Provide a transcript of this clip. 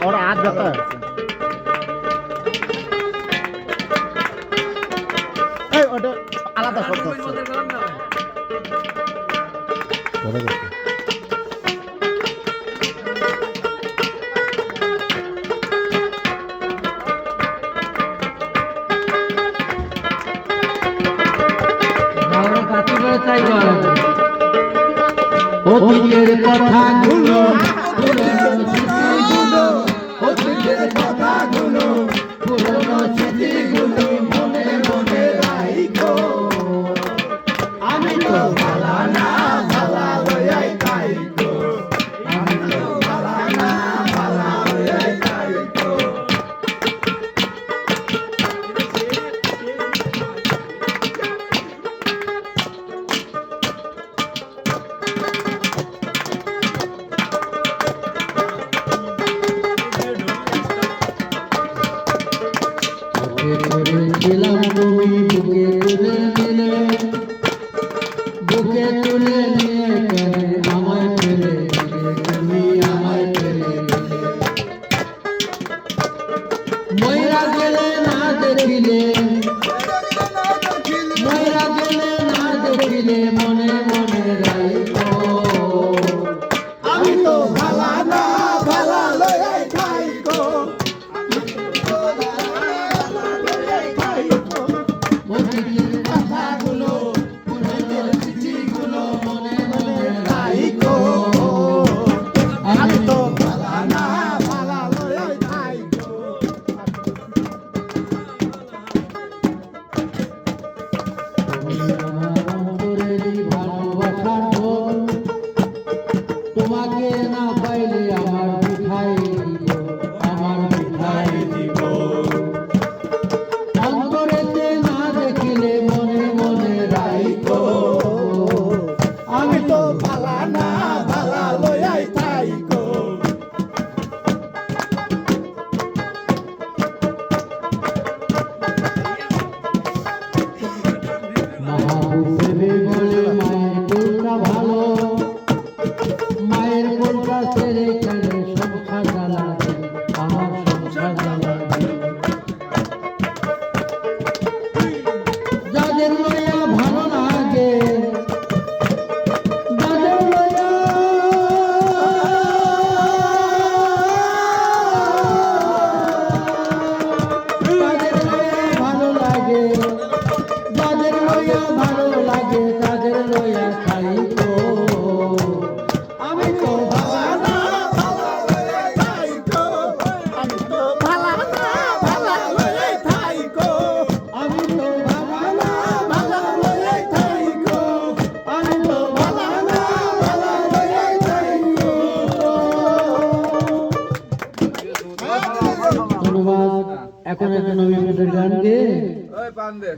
ওরা হাত ব্যথা এই ওটা আলাদা শব্দ অতীতের কথাগুলো পুরনো স্মৃতিগুলো মনে মনে রাখো আমি তো ভালা না ভালা লয়াই তাইকো আমি তো ভালা না ভালা লয়াই তাইকো করেছিলাম তুমি বুকে তুলে নিলে বুকে তুলে নিয়ে কেন আমায় ফেলে দিলে তুমি আমায় ফেলে দিলে ময়রা গেলে না দেখিলে ময়রা গেলে না দেখিলে মনে মনে রাখো আমি তো ভালা না ভালা লয়াই খাইকো তোমাকে না পাইলে আমার মিঠাই দিব অন্তরেতে না দেখিলে মনে মনে রাখো আমি তো ভালা না ভালা লয়াই থাইকো মহাপুরুষে বলে মায়ের কোলটা ভালো মায়ের কোলটা ছেড়ে চলে সংসার জ্বালাতে আমার সংসার জ্বালাতে যাদের লইয়া ভালো লাগে যাদের লইয়া ভালো লাগে যাদের লইয়া ভালো লাগে তাদের লইয়া খাইতো আমি তো ভালা না ভালা লইয়া খাইতো আমি তো ভালা না ভালা লইয়া খাইতো আমি তো ভালা না ভালা লইয়া খাইতো আমি তো ভালা না ভালা লইয়া খাইতো ধন্যবাদ এখন একটা নবী গান গে ওই পান দে